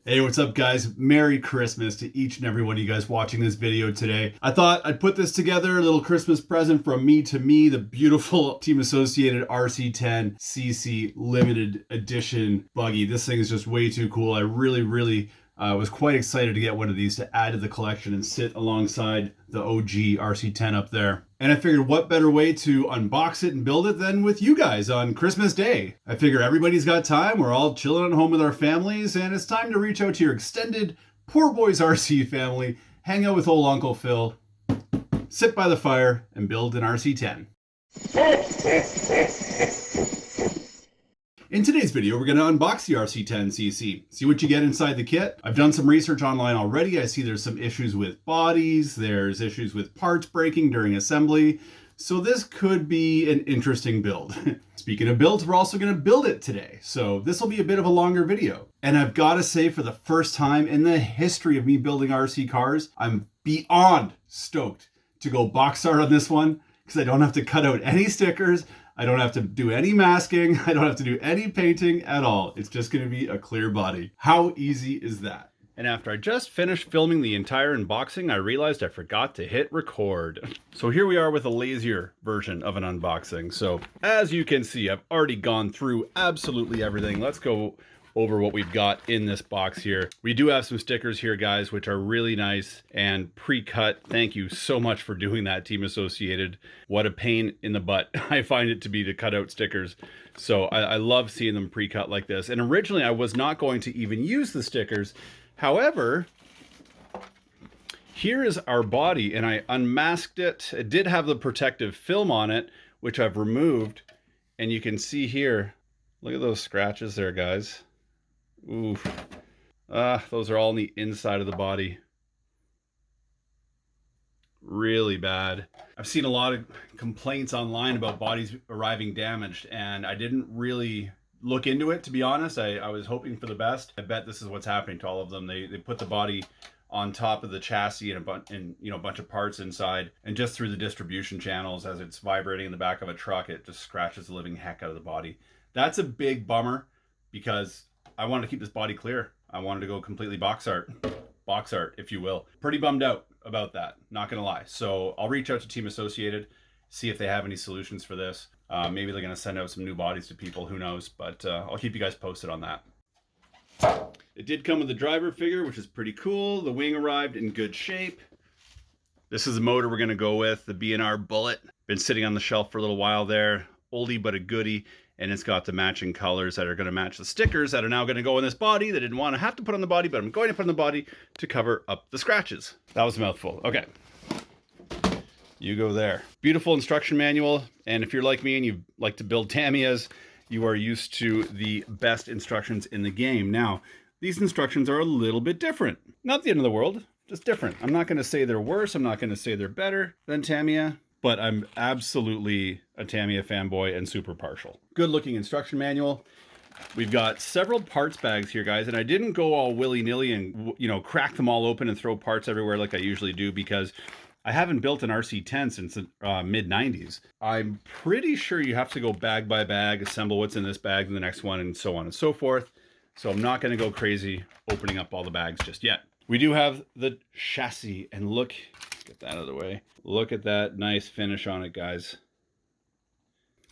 Hey, what's up guys? Merry Christmas to each and every one of you guys watching this video today. I thought I'd put this together, a little Christmas present from me to me, the beautiful Team Associated RC10CC limited edition buggy. This thing is just way too cool. I really was quite excited to get one of these to add to the collection and sit alongside the OG RC10 up there. And I figured what better way to unbox it and build it than with you guys on Christmas Day. I figure everybody's got time, we're all chilling at home with our families, and it's time to reach out to your extended Poor Boys RC family, hang out with old Uncle Phil, sit by the fire, and build an RC10. In today's video, we're going to unbox the RC10CC, see what you get inside the kit. I've done some research online already. I see there's some issues with bodies, there's issues with parts breaking during assembly, so this could be an interesting build. Speaking of builds, we're also going to build it today, so this will be a bit of a longer video. And I've got to say, for the first time in the history of me building RC cars, I'm beyond stoked to go box art on this one, because I don't have to cut out any stickers, I don't have to do any masking, I don't have to do any painting at all. It's just going to be a clear body. How easy is that? And after I just finished filming the entire unboxing, I realized I forgot to hit record. So here we are with a lazier version of an unboxing. So as you can see, I've already gone through absolutely everything. Let's go over what we've got in this box here. We do have some stickers here, guys, which are really nice and pre-cut. Thank you so much for doing that, Team Associated. What a pain in the butt I find it to be to cut out stickers. So I love seeing them pre-cut like this. And originally I was not going to even use the stickers. However, here is our body, and I unmasked it. It did have the protective film on it, which I've removed. And you can see here, look at those scratches there, guys. Oof. Those are all on the inside of the body. Really bad. I've seen a lot of complaints online about bodies arriving damaged, and I didn't really look into it, to be honest. I was hoping for the best. I bet this is what's happening to all of them. They put the body on top of the chassis and a bunch of parts inside, and just through the distribution channels, as it's vibrating in the back of a truck, it just scratches the living heck out of the body. That's a big bummer, because I wanted to keep this body clear. I wanted to go completely box art, if you will. Pretty bummed out about that, not gonna lie. So I'll reach out to Team Associated, see if they have any solutions for this. Maybe they're gonna send out some new bodies to people, who knows, but I'll keep you guys posted on that. It did come with the driver figure, which is pretty cool. The wing arrived in good shape. This is the motor we're gonna go with, the B&R Bullet. Been sitting on the shelf for a little while there. Oldie but a goodie. And it's got the matching colors that are going to match the stickers that are now going to go in this body that I didn't want to have to put on the body, but I'm going to put on the body to cover up the scratches. That was a mouthful. Okay. You go there. Beautiful instruction manual. And if you're like me and you like to build Tamiyas, you are used to the best instructions in the game. Now, these instructions are a little bit different. Not the end of the world, just different. I'm not going to say they're worse. I'm not going to say they're better than Tamiya, but I'm absolutely a Tamiya fanboy and super partial. Good looking instruction manual. We've got several parts bags here, guys, and I didn't go all willy-nilly and, you know, crack them all open and throw parts everywhere like I usually do, because I haven't built an RC10 since the mid-90s. I'm pretty sure you have to go bag by bag, assemble what's in this bag and the next one, and so on and so forth. So I'm not going to go crazy opening up all the bags just yet. We do have the chassis, and look, get that out of the way. Look at that nice finish on it, guys.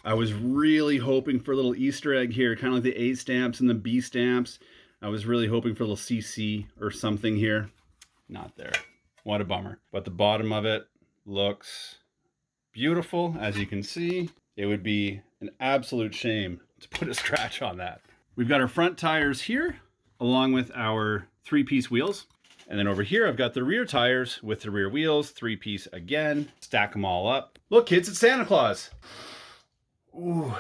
I was really hoping for a little Easter egg here, kind of like the A stamps and the B stamps. I was really hoping for a little CC or something here. Not there. What a bummer. But the bottom of it looks beautiful, as you can see. It would be an absolute shame to put a scratch on that. We've got our front tires here, along with our 3-piece wheels. And then over here, I've got the rear tires with the rear wheels, 3-piece again. Stack them all up. Look, kids, it's Santa Claus. Ooh,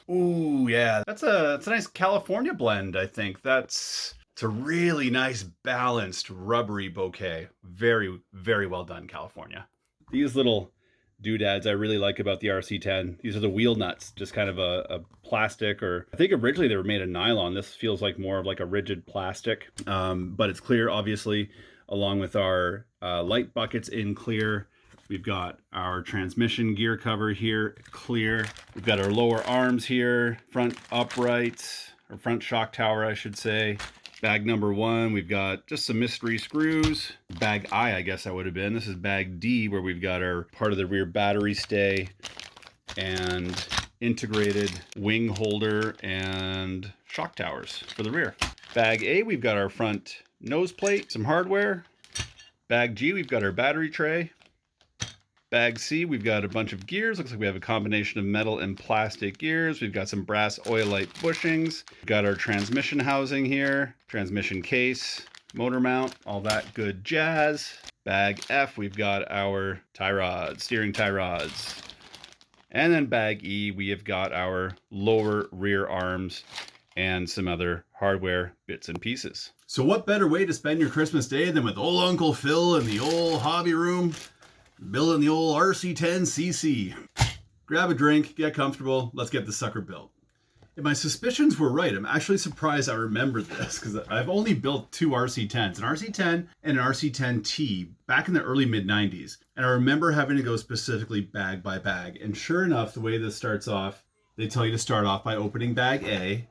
ooh, yeah. That's a nice California blend, I think. It's a really nice, balanced, rubbery bouquet. Very, very well done, California. These little doodads I really like about the RC10. These are the wheel nuts, just kind of a plastic, or I think originally they were made of nylon. This feels like more of like a rigid plastic, but it's clear, obviously, along with our light buckets in clear. We've got our transmission gear cover here, clear. We've got our lower arms here, front uprights, or front shock tower, I should say, Bag number 1, we've got just some mystery screws. Bag I guess that would have been. This is bag D, where we've got our part of the rear battery stay and integrated wing holder and shock towers for the rear. Bag A, we've got our front nose plate, some hardware. Bag G, we've got our battery tray. Bag C, we've got a bunch of gears. Looks like we have a combination of metal and plastic gears. We've got some brass oilite bushings. We've got our transmission housing here, transmission case, motor mount, all that good jazz. Bag F, we've got our tie rods, steering tie rods. And then bag E, we have got our lower rear arms and some other hardware bits and pieces. So what better way to spend your Christmas day than with old Uncle Phil in the old hobby room, building the old RC10CC. Grab a drink, get comfortable, let's get the sucker built. If my suspicions were right, I'm actually surprised I remembered this, because I've only built 2 RC10s, an RC10 and an RC10T back in the early mid-90s. And I remember having to go specifically bag by bag. And sure enough, the way this starts off, they tell you to start off by opening bag A,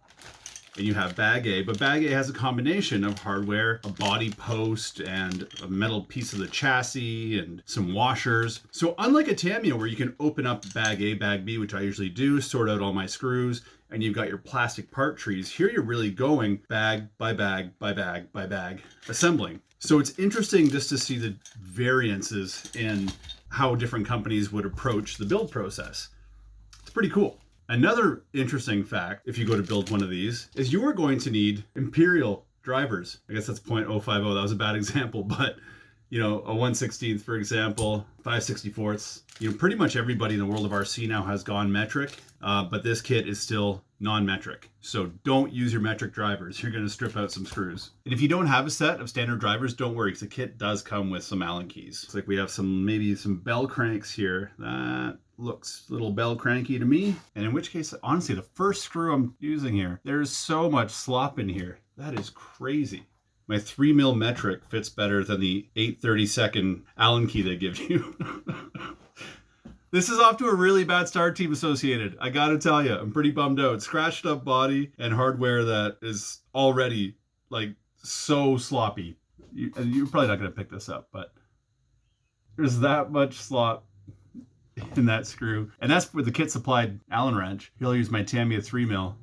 and you have bag A, but bag A has a combination of hardware, a body post, and a metal piece of the chassis, and some washers. So unlike a Tamiya where you can open up bag A, bag B, which I usually do, sort out all my screws, and you've got your plastic part trees, here you're really going bag by bag by bag by bag, assembling. So it's interesting just to see the variances in how different companies would approach the build process. It's pretty cool. Another interesting fact, if you go to build one of these, is you are going to need Imperial drivers. I guess that's .050, that was a bad example, but you know, a 1/16th, for example, 5/64ths. You know, pretty much everybody in the world of RC now has gone metric, but this kit is still non-metric. So don't use your metric drivers. You're going to strip out some screws. And if you don't have a set of standard drivers, don't worry, because the kit does come with some Allen keys. Looks like we have maybe some bell cranks here. That looks a little bell cranky to me. And in which case, honestly, the first screw I'm using here, there's so much slop in here. That is crazy. My 3mm metric fits better than the 8/32 Allen key they give you. This is off to a really bad start, Team Associated. I gotta tell you, I'm pretty bummed out. Scratched up body and hardware that is already like so sloppy. You're probably not gonna pick this up, but there's that much slop in that screw. And that's with the kit supplied Allen wrench. He'll use my Tamiya 3mm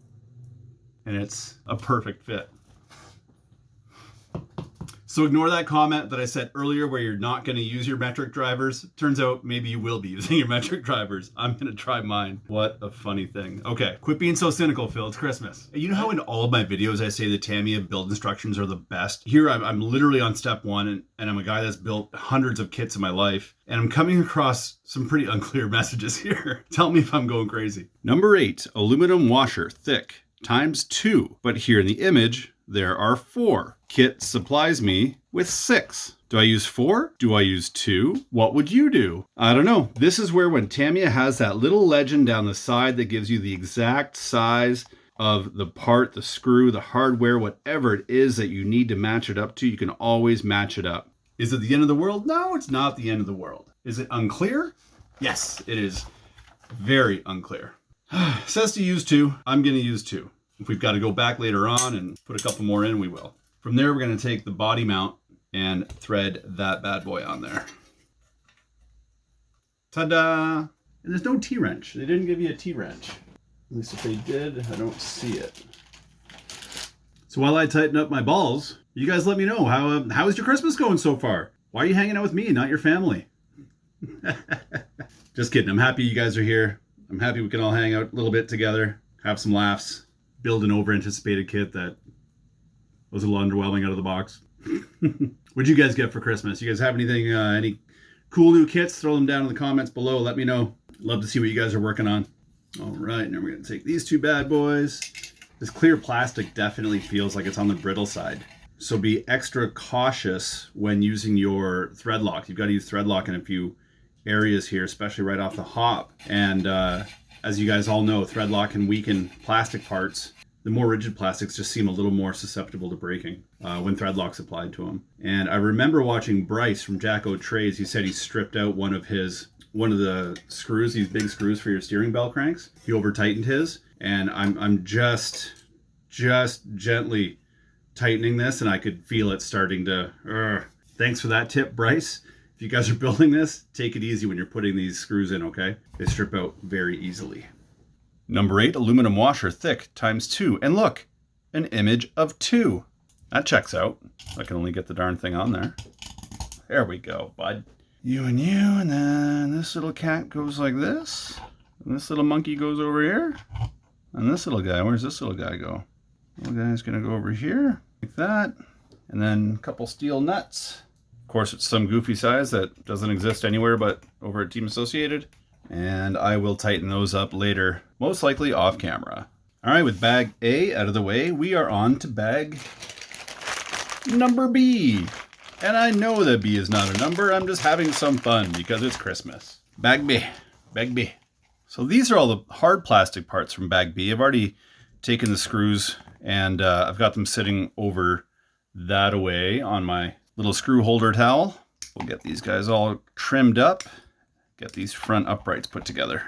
and it's a perfect fit. So ignore that comment that I said earlier where you're not going to use your metric drivers. Turns out maybe you will be using your metric drivers. I'm going to try mine. What a funny thing. Okay, quit being so cynical, Phil. It's Christmas. You know how in all of my videos I say the Tamiya build instructions are the best? Here I'm literally on step 1 and I'm a guy that's built hundreds of kits in my life. And I'm coming across some pretty unclear messages here. Tell me if I'm going crazy. Number 8, aluminum washer, thick, ×2. But here in the image, there are 4. Kit supplies me with 6. Do I use 4? Do I use 2? What would you do? I don't know. This is where when Tamiya has that little legend down the side that gives you the exact size of the part, the screw, the hardware, whatever it is that you need to match it up to, you can always match it up. Is it the end of the world? No, it's not the end of the world. Is it unclear? Yes, it is very unclear. Says to use 2. I'm going to use 2. If we've got to go back later on and put a couple more in, we will. From there, we're going to take the body mount and thread that bad boy on there. Ta-da! And there's no T-wrench. They didn't give you a T-wrench. At least if they did, I don't see it. So while I tighten up my balls, you guys let me know, how is your Christmas going so far? Why are you hanging out with me and not your family? Just kidding. I'm happy you guys are here. I'm happy we can all hang out a little bit together, have some laughs, build an over-anticipated kit that was a little underwhelming out of the box. What'd you guys get for Christmas? You guys have anything, any cool new kits? Throw them down in the comments below. Let me know. Love to see what you guys are working on. All right, now we're going to take these 2 bad boys. This clear plastic definitely feels like it's on the brittle side. So be extra cautious when using your thread lock. You've got to use thread lock in a few areas here, especially right off the hop. And as you guys all know, thread lock can weaken plastic parts. The more rigid plastics just seem a little more susceptible to breaking when thread lock's applied to them. And I remember watching Bryce from Jacko Trades. He said he stripped out one of the screws, these big screws for your steering bell cranks. He over tightened his, and I'm just gently tightening this and I could feel it starting to, thanks for that tip, Bryce. If you guys are building this, take it easy when you're putting these screws in, okay? They strip out very easily. Number 8, aluminum washer, thick, ×2. And look, an image of 2. That checks out. I can only get the darn thing on there. There we go, bud. You, and then this little cat goes like this. And this little monkey goes over here. And this little guy, where's this little guy go? Little guy's gonna go over here, like that. And then a couple steel nuts. Of course, it's some goofy size that doesn't exist anywhere but over at Team Associated. And I will tighten those up later, most likely off camera. All right, with bag A out of the way, we are on to bag number B. And I know that B is not a number, I'm just having some fun because it's Christmas. Bag B, bag B. So these are all the hard plastic parts from bag B. I've already taken the screws and I've got them sitting over that away on my little screw holder towel. We'll get these guys all trimmed up, get these front uprights put together.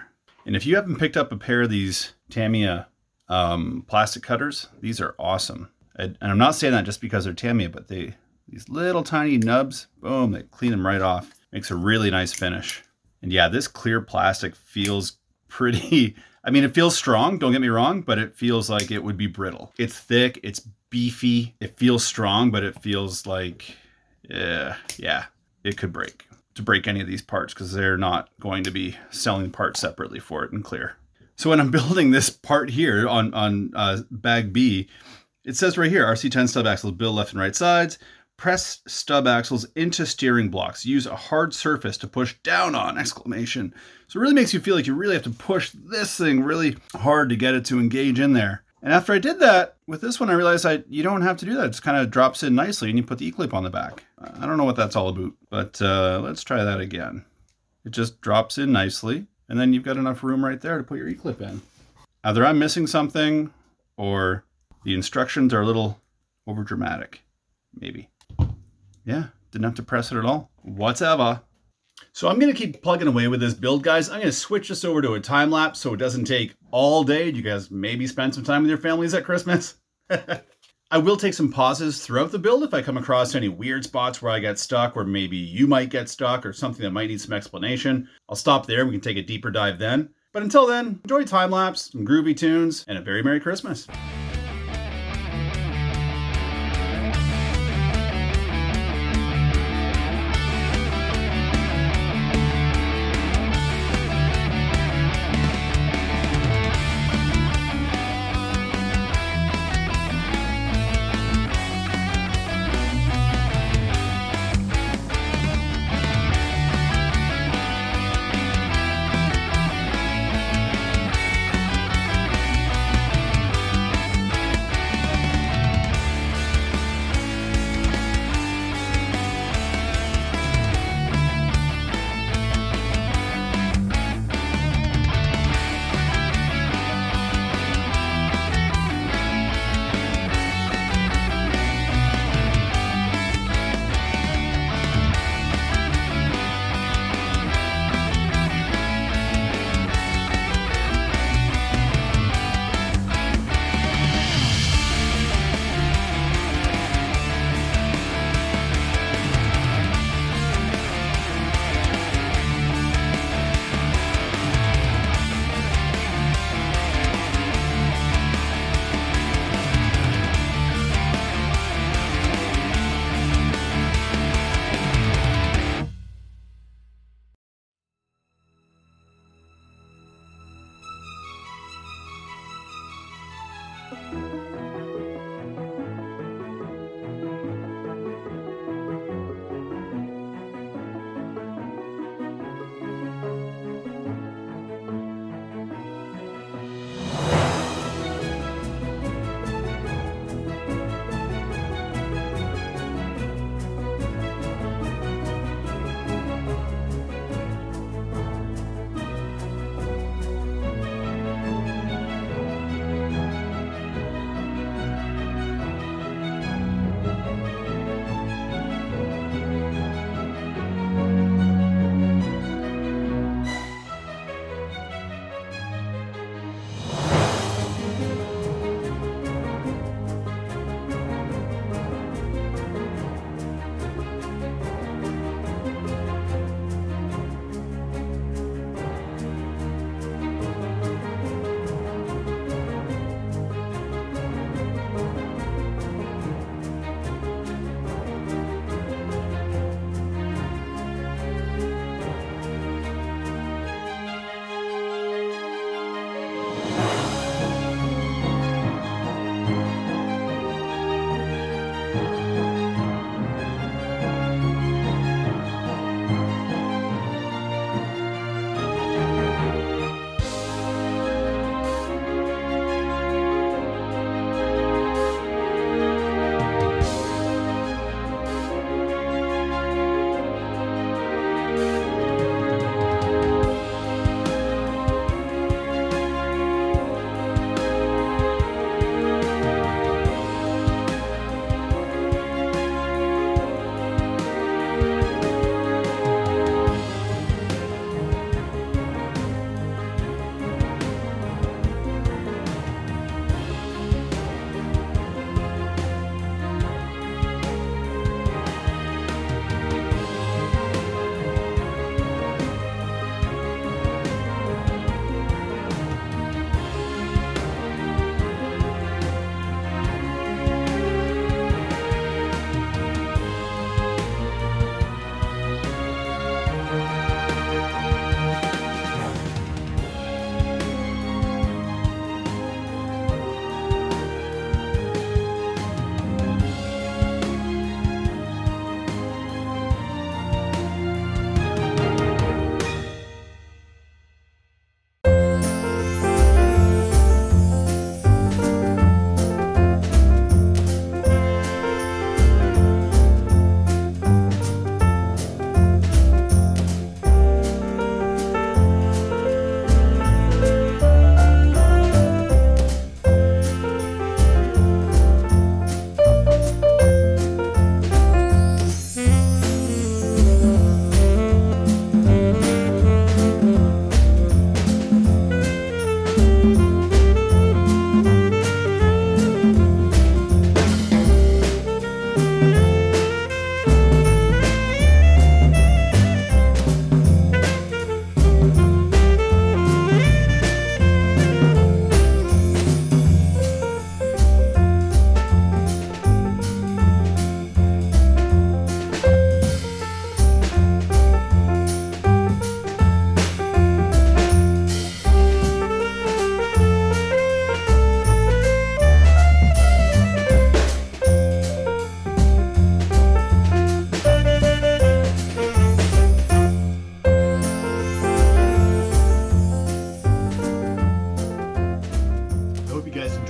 And if you haven't picked up a pair of these Tamiya plastic cutters, these are awesome. And I'm not saying that just because they're Tamiya, but these little tiny nubs, boom, they clean them right off. Makes a really nice finish. And yeah, this clear plastic feels pretty, I mean, it feels strong, don't get me wrong, but it feels like it would be brittle. It's thick, it's beefy, it feels strong, but it feels like, yeah, it could break. To break any of these parts because they're not going to be selling parts separately for it in clear. So when I'm building this part here on bag B, it says right here, RC10 stub axles, build left and right sides, press stub axles into steering blocks, use a hard surface to push down on, exclamation. So it really makes you feel like you really have to push this thing really hard to get it to engage in there. And after I did that, with this one, I realized you don't have to do that. It just kind of drops in nicely and you put the E-clip on the back. I don't know what that's all about, but let's try that again. It just drops in nicely and then you've got enough room right there to put your E-clip in. Either I'm missing something or the instructions are a little over dramatic, maybe. Yeah, didn't have to press it at all. Whatever. So I'm going to keep plugging away with this build, guys. I'm going to switch this over to a time lapse so it doesn't take all day. You guys maybe spend some time with your families at Christmas. I will take some pauses throughout the build if I come across any weird spots where I get stuck, or maybe you might get stuck, or something that might need some explanation. I'll stop there. We can take a deeper dive then. But until then, enjoy time lapse, some groovy tunes, and a very Merry Christmas.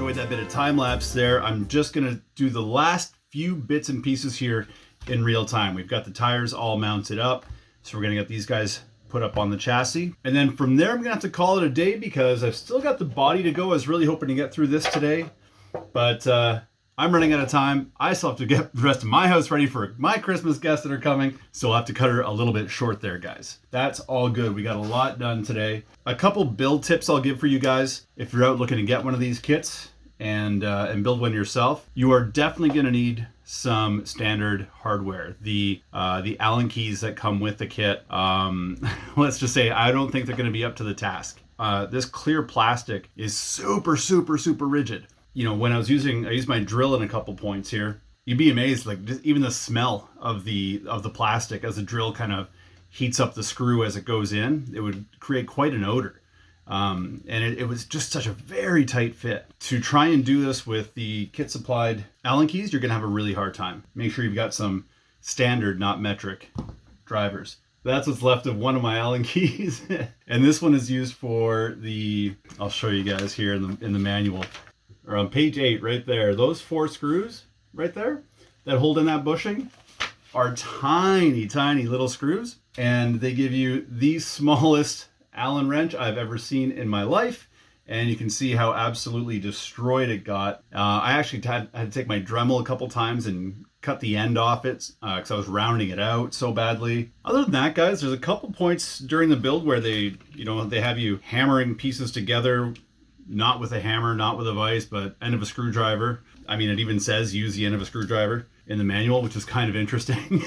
enjoyed that bit of time lapse there. I'm just gonna do the last few bits and pieces here in real time. We've got the tires all mounted up, so we're gonna get these guys put up on the chassis. And then from there, I'm gonna have to call it a day because I've still got the body to go. I was really hoping to get through this today, but I'm running out of time. I still have to get the rest of my house ready for my Christmas guests that are coming. So I'll have to cut her a little bit short there, guys. That's all good. We got a lot done today. A couple build tips I'll give for you guys. If you're out looking to get one of these kits and build one yourself, you are definitely gonna need some standard hardware. The Allen keys that come with the kit, let's just say I don't think they're gonna be up to the task. This clear plastic is super, super, super rigid. You know, when I used my drill in a couple points here, you'd be amazed, like just even the smell of the plastic as the drill kind of heats up the screw as it goes in, it would create quite an odor. And it was just such a very tight fit. To try and do this with the kit supplied Allen keys, you're gonna have a really hard time. Make sure you've got some standard, not metric drivers. That's what's left of one of my Allen keys. And this one is used for I'll show you guys here in the manual. Or on page 8 right there, those 4 screws right there that hold in that bushing are tiny, tiny little screws. And they give you the smallest Allen wrench I've ever seen in my life. And you can see how absolutely destroyed it got. I actually had to take my Dremel a couple times and cut the end off it because I was rounding it out so badly. Other than that, guys, there's a couple points during the build where they have you hammering pieces together, not with a hammer, not with a vise, but end of a screwdriver. I mean, it even says use the end of a screwdriver in the manual, which is kind of interesting.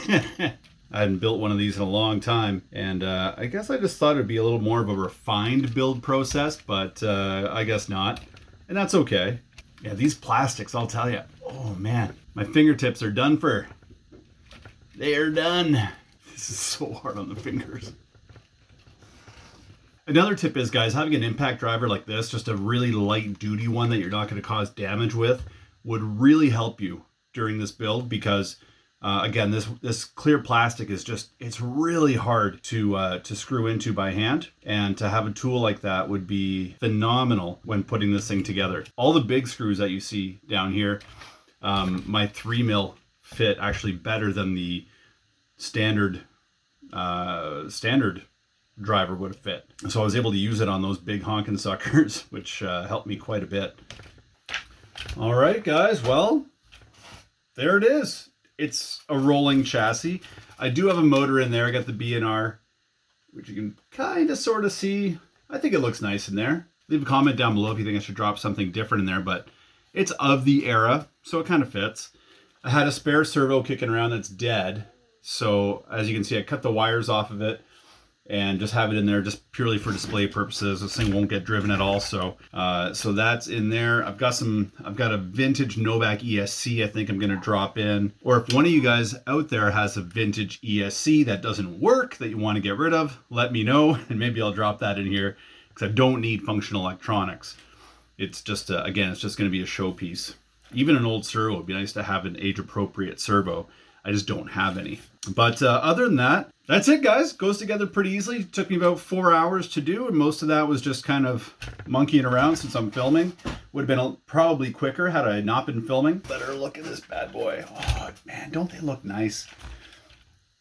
I hadn't built one of these in a long time, and I guess I just thought it'd be a little more of a refined build process, but I guess not, and that's okay. Yeah, these plastics, I'll tell you, oh man, my fingertips are done for. They are done. This is so hard on the fingers. Another tip is, guys, having an impact driver like this, just a really light duty one that you're not going to cause damage with, would really help you during this build because again, this clear plastic is it's really hard to screw into by hand, and to have a tool like that would be phenomenal when putting this thing together. All the big screws that you see down here, my 3mm fit actually better than the standard driver would have fit. So I was able to use it on those big honking suckers, which helped me quite a bit. All right, guys, well, there it is. It's a rolling chassis. I do have a motor in there. I got the B&R, which you can kind of sort of see. I think it looks nice in there. Leave a comment down below if you think I should drop something different in there, but it's of the era, so it kind of fits. I had a spare servo kicking around that's dead. So as you can see, I cut the wires off of it and just have it in there just purely for display purposes. This thing won't get driven at all, so that's in there. I've got a vintage Novak ESC I think I'm gonna drop in. Or if one of you guys out there has a vintage ESC that doesn't work that you want to get rid of, let me know, and maybe I'll drop that in here because I don't need functional electronics. It's just again, it's just gonna be a showpiece. Even an old servo would be nice to have an age-appropriate servo. I just don't have any. But other than that, that's it, guys. Goes together pretty easily. It took me about 4 hours to do, and most of that was just kind of monkeying around since I'm filming. Would have been probably quicker had I not been filming. Better look at this bad boy. Oh, man, don't they look nice?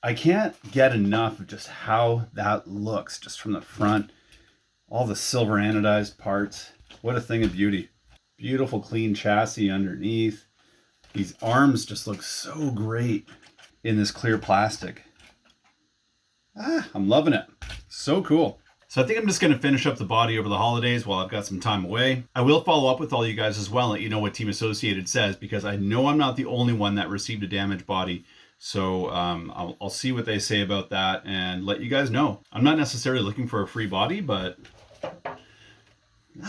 I can't get enough of just how that looks, just from the front. All the silver anodized parts. What a thing of beauty. Beautiful, clean chassis underneath. These arms just look so great in this clear plastic. I'm loving it. So cool. So I think I'm just going to finish up the body over the holidays while I've got some time away. I will follow up with all you guys as well and let you know what Team Associated says, because I know I'm not the only one that received a damaged body. So I'll see what they say about that and let you guys know. I'm not necessarily looking for a free body, but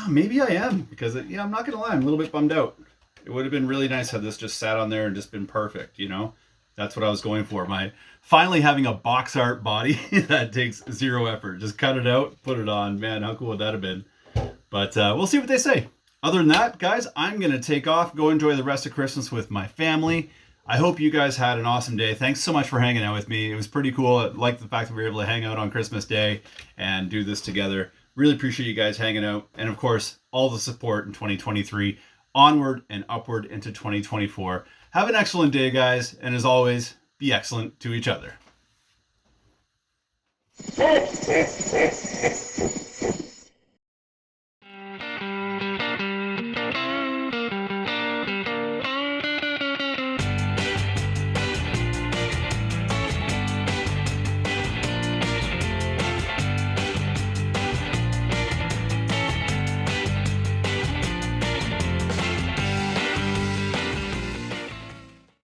maybe I am, because I'm not going to lie, I'm a little bit bummed out. It would have been really nice had this just sat on there and just been perfect, you know? That's what I was going for. Finally having a box art body that takes zero effort. Just cut it out, put it on. Man, how cool would that have been? But we'll see what they say. Other than that, guys, I'm going to take off, go enjoy the rest of Christmas with my family. I hope you guys had an awesome day. Thanks so much for hanging out with me. It was pretty cool. I like the fact that we were able to hang out on Christmas Day and do this together. Really appreciate you guys hanging out. And of course, all the support in 2023. onward and upward into 2024. Have an excellent day, guys, and as always, be excellent to each other.